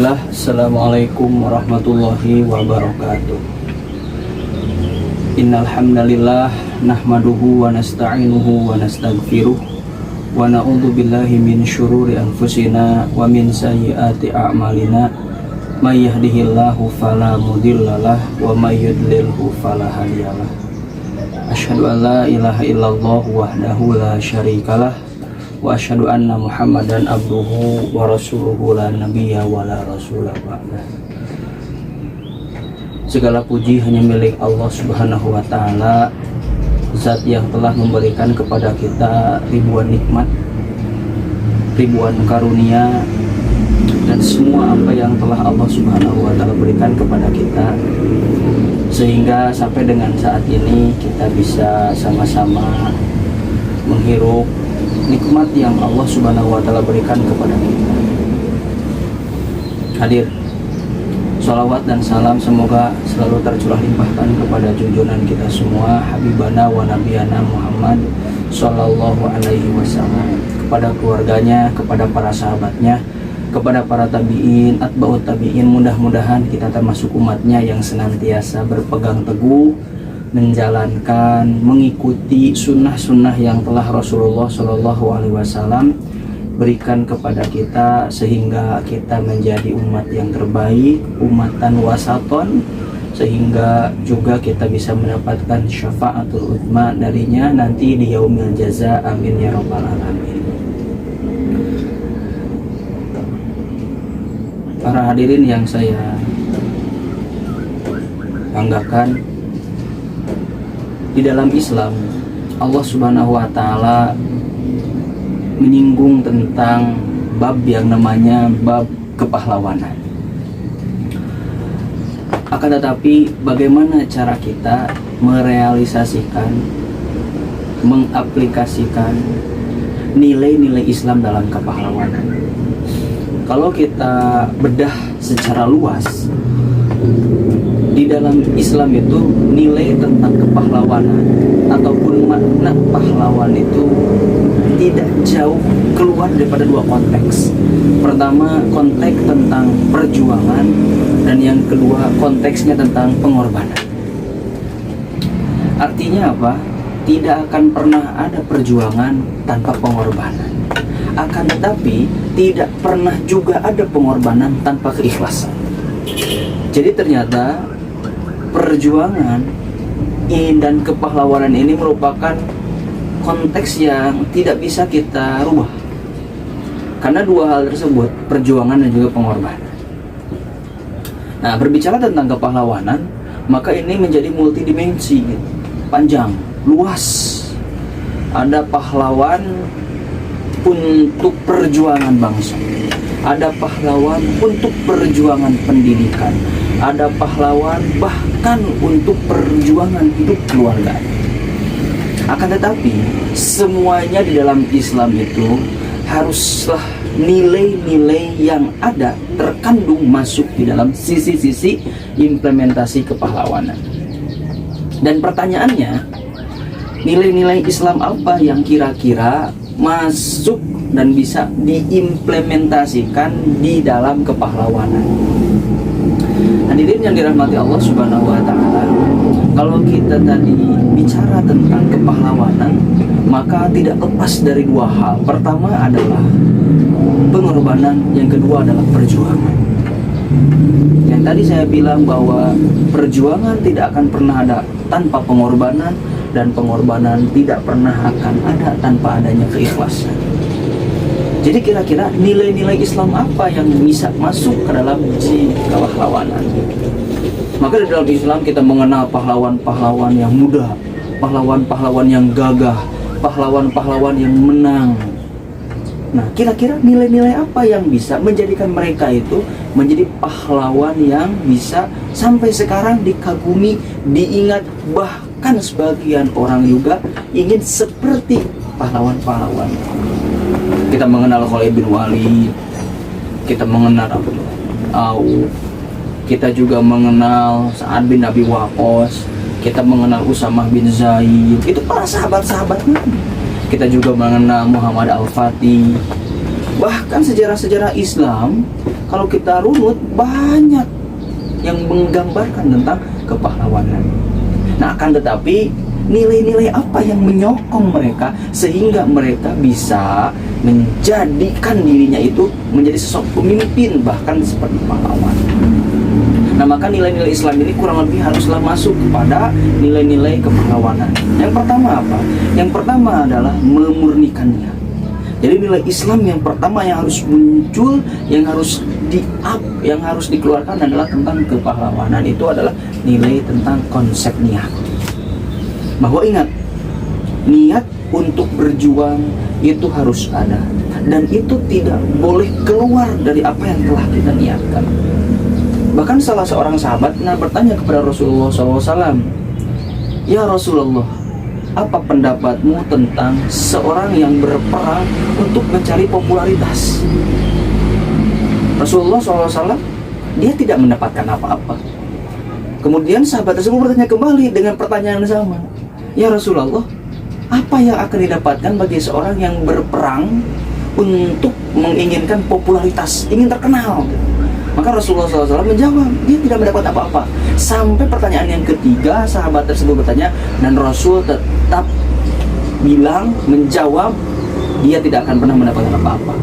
Bismillah, Assalamualaikum warahmatullahi wabarakatuh. Innal hamdalillah nahmaduhu wa nasta'inuhu wa nastaghfiruh wa na'udzu billahi min syururi anfusina wa min sayyiati a'malina may yahdihillahu fala mudhillalah wa may yudlilhu fala hadiyalah. Asyhadu an la ilaha illallah wahdahu la syarikalah wa asyhadu anna Muhammadan abduhu wa rasuluhu la nabiyya wa la rasulah ba'dah. Segala puji hanya milik Allah Subhanahu wa taala, zat yang telah memberikan kepada kita ribuan nikmat, ribuan karunia, dan semua apa yang telah Allah Subhanahu wa taala berikan kepada kita, sehingga sampai dengan saat ini kita bisa sama-sama menghirup nikmat yang Allah Subhanahu wa taala berikan kepada kita. Hadir, sholawat dan salam semoga selalu tercurah limpahkan kepada junjungan kita semua, Habibana wa Nabiyana Muhammad Sallallahu Alaihi Wasallam, kepada keluarganya, kepada para sahabatnya, kepada para tabi'in, atba'ut tabi'in. Mudah-mudahan kita termasuk umatnya yang senantiasa berpegang teguh menjalankan, mengikuti sunnah-sunnah yang telah Rasulullah Shallallahu Alaihi Wasallam berikan kepada kita, sehingga kita menjadi umat yang terbaik, umatan wasaton, sehingga juga kita bisa mendapatkan syafaatul uzma darinya nanti di yaumil jaza. Amin ya rabbal alamin. Para hadirin yang saya banggakan, di dalam Islam Allah Subhanahu wa taala menyinggung tentang bab yang namanya bab kepahlawanan. Akan tetapi bagaimana cara kita merealisasikan, mengaplikasikan nilai-nilai Islam dalam kepahlawanan? Kalau kita bedah secara luas, di dalam Islam itu nilai tentang kepahlawanan ataupun makna pahlawan itu tidak jauh keluar daripada dua konteks. Pertama, konteks tentang perjuangan, dan yang kedua konteksnya tentang pengorbanan. Artinya apa? Tidak akan pernah ada perjuangan tanpa pengorbanan. Akan tetapi tidak pernah juga ada pengorbanan tanpa keikhlasan. Jadi ternyata perjuangan dan kepahlawanan ini merupakan konteks yang tidak bisa kita rubah, karena dua hal tersebut, perjuangan dan juga pengorbanan. Nah, berbicara tentang kepahlawanan, maka ini menjadi multidimensi, panjang, luas. Ada pahlawan untuk perjuangan bangsa, ada pahlawan untuk perjuangan pendidikan, ada pahlawan bahkan untuk perjuangan hidup keluarga. Akan tetapi semuanya di dalam Islam itu haruslah nilai-nilai yang ada terkandung masuk di dalam sisi-sisi implementasi kepahlawanan. Dan pertanyaannya, nilai-nilai Islam apa yang kira-kira masuk dan bisa diimplementasikan di dalam kepahlawanan? Hadirin yang dirahmati Allah Subhanahu wa taala, kalau kita tadi bicara tentang kepahlawanan, maka tidak lepas dari dua hal. Pertama adalah pengorbanan, yang kedua adalah perjuangan. Yang tadi saya bilang bahwa perjuangan tidak akan pernah ada tanpa pengorbanan, dan pengorbanan tidak pernah akan ada tanpa adanya keikhlasan. Jadi kira-kira nilai-nilai Islam apa yang bisa masuk ke dalam si kepahlawanan? Maka di dalam Islam kita mengenal pahlawan-pahlawan yang muda, pahlawan-pahlawan yang gagah, pahlawan-pahlawan yang menang. Nah, kira-kira nilai-nilai apa yang bisa menjadikan mereka itu menjadi pahlawan yang bisa sampai sekarang dikagumi, diingat, bahkan sebagian orang juga ingin seperti pahlawan-pahlawan. Kita mengenal Khalid bin Walid, kita mengenal Auf, kita juga mengenal Sa'ad bin Abi Waqqas, kita mengenal Usamah bin Zaid, itu para sahabat-sahabat Nabi. Kita juga mengenal Muhammad Al-Fatih. Bahkan sejarah-sejarah Islam kalau kita runut banyak yang menggambarkan tentang kepahlawanan. Nah, akan tetapi nilai-nilai apa yang menyokong mereka sehingga mereka bisa menjadikan dirinya itu menjadi sosok pemimpin bahkan seperti pahlawan. Nah, maka nilai-nilai Islam ini kurang lebih haruslah masuk kepada nilai-nilai kepahlawanan. Yang pertama apa? Yang pertama adalah memurnikan niat. Jadi nilai Islam yang pertama yang harus muncul, yang harus yang harus dikeluarkan adalah tentang kepahlawanan. Itu adalah nilai tentang konsep niat. Bahwa ingat, niat untuk berjuang itu harus ada, dan itu tidak boleh keluar dari apa yang telah kita niatkan. Bahkan salah seorang sahabat pernah bertanya kepada Rasulullah SAW, "Ya Rasulullah, apa pendapatmu tentang seorang yang berperang untuk mencari popularitas?" Rasulullah SAW, dia tidak mendapatkan apa-apa. Kemudian sahabat tersebut bertanya kembali dengan pertanyaan yang sama, "Ya Rasulullah, apa yang akan didapatkan bagi seorang yang berperang untuk menginginkan popularitas, ingin terkenal?" Maka Rasulullah SAW menjawab, dia tidak mendapat apa-apa. Sampai pertanyaan yang ketiga, sahabat tersebut bertanya, dan Rasul tetap menjawab, dia tidak akan pernah mendapatkan apa-apa.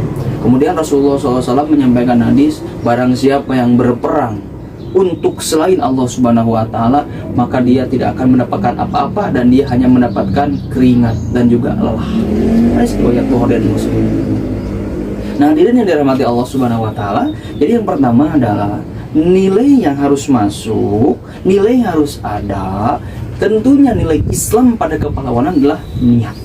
Kemudian Rasulullah SAW menyampaikan hadis, barang siapa yang berperang untuk selain Allah Subhanahu wa Ta'ala, maka dia tidak akan mendapatkan apa-apa dan dia hanya mendapatkan keringat dan juga lelah. Hadis riwayat Bukhari dan Muslim. Nah, hadirin yang dirahmati Allah Subhanahu wa Ta'ala, jadi yang pertama adalah nilai yang harus masuk, nilai yang harus ada. Tentunya nilai Islam pada kepahlawanan adalah niat.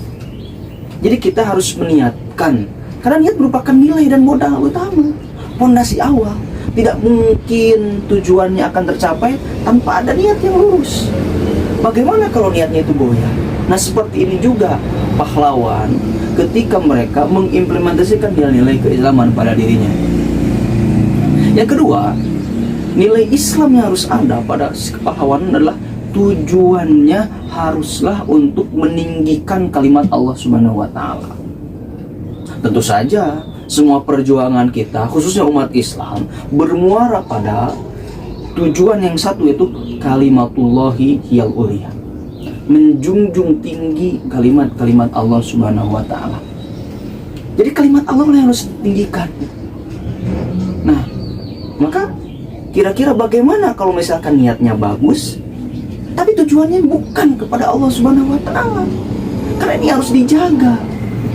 Jadi kita harus meniatkan, karena niat merupakan nilai dan modal utama, fondasi awal. Tidak mungkin tujuannya akan tercapai tanpa ada niat yang lurus. Bagaimana kalau niatnya itu goyah? Nah, seperti ini juga pahlawan ketika mereka mengimplementasikan nilai-nilai keislaman pada dirinya. Yang kedua, nilai Islam yang harus ada pada kepahlawanan adalah tujuannya haruslah untuk meninggikan kalimat Allah Subhanahu wa Ta'ala. Tentu saja semua perjuangan kita, khususnya umat Islam, bermuara pada tujuan yang satu, yaitu kalimatullahi hiyal uliya, menjunjung tinggi kalimat-kalimat Allah Subhanahu wa Ta'ala. Jadi kalimat Allah yang harus tinggikan. Nah, maka kira-kira bagaimana kalau misalkan niatnya bagus, tapi tujuannya bukan kepada Allah Subhanahu wa Ta'ala? Karena ini harus dijaga.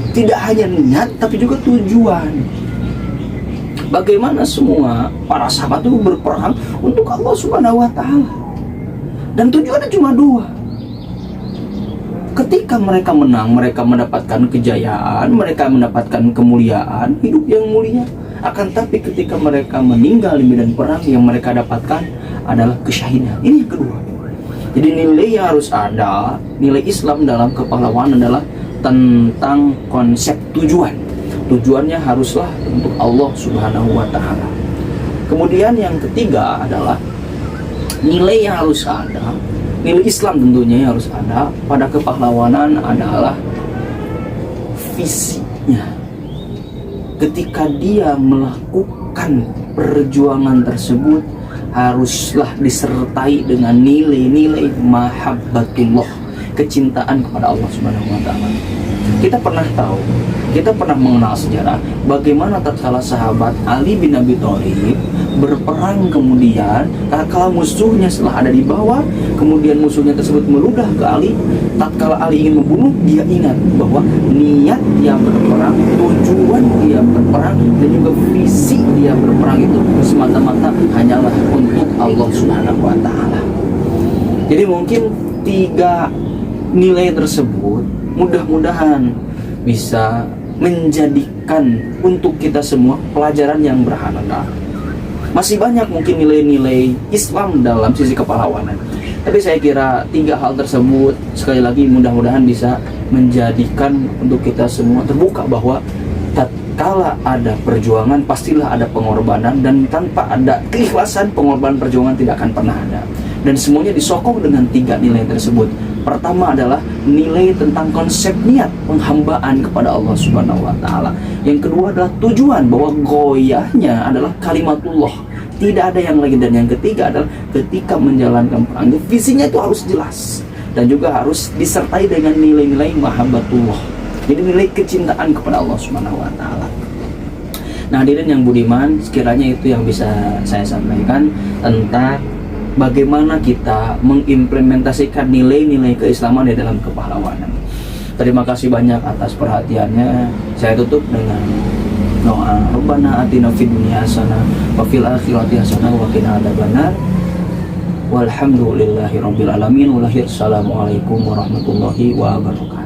Tidak hanya niat, tapi juga tujuan. Bagaimana semua para sahabat itu berperang untuk Allah Subhanahu wa Ta'ala, dan tujuannya cuma dua. Ketika mereka menang, mereka mendapatkan kejayaan, mereka mendapatkan kemuliaan, hidup yang mulia. Akan tapi ketika mereka meninggal di medan perang, yang mereka dapatkan adalah kesyahidan. Ini yang kedua. Jadi nilai yang harus ada, nilai Islam dalam kepahlawanan adalah tentang konsep tujuan. Tujuannya haruslah untuk Allah Subhanahu wa Ta'ala. Kemudian yang ketiga adalah nilai yang harus ada, nilai Islam tentunya yang harus ada pada kepahlawanan adalah visinya. Ketika dia melakukan perjuangan tersebut, haruslah disertai dengan nilai-nilai mahabbatullah, kecintaan kepada Allah Subhanahu wa Ta'ala. Kita pernah tahu, kita pernah mengenal sejarah bagaimana tatkala sahabat Ali bin Abi Thalib berperang, kemudian tatkala musuhnya setelah ada di bawah, kemudian musuhnya tersebut meludah ke Ali. Tatkala Ali ingin membunuh, dia ingat bahwa niat dia berperang, tujuan dia berperang, dan juga visi dia berperang itu semata-mata hanyalah untuk Allah Subhanahu wa Ta'ala. Jadi mungkin tiga nilai tersebut mudah-mudahan bisa menjadikan untuk kita semua pelajaran yang berharga. Masih banyak mungkin nilai-nilai Islam dalam sisi kepahlawanan, tapi saya kira tiga hal tersebut sekali lagi mudah-mudahan bisa menjadikan untuk kita semua terbuka bahwa tatkala ada perjuangan pastilah ada pengorbanan, dan tanpa ada keikhlasan pengorbanan perjuangan tidak akan pernah ada. Dan semuanya disokong dengan 3 nilai tersebut. Pertama adalah nilai tentang konsep niat penghambaan kepada Allah Subhanahu wa taala. Yang kedua adalah tujuan, bahwa goyahnya adalah kalimatullah, tidak ada yang lain. Dan yang ketiga adalah ketika menjalankan perang, visinya itu harus jelas dan juga harus disertai dengan nilai-nilai mahabbatullah. Jadi nilai kecintaan kepada Allah Subhanahu wa taala. Nah, hadirin yang budiman, sekiranya itu yang bisa saya sampaikan tentang bagaimana kita mengimplementasikan nilai-nilai keislaman di dalam kepahlawanan. Terima kasih banyak atas perhatiannya. Saya tutup dengan doa, Rabbana atina fid dunya hasanah wa fil akhirati hasanah wa qina adzabannar. Walhamdulillahirabbil alamin. Assalamualaikum warahmatullahi wabarakatuh.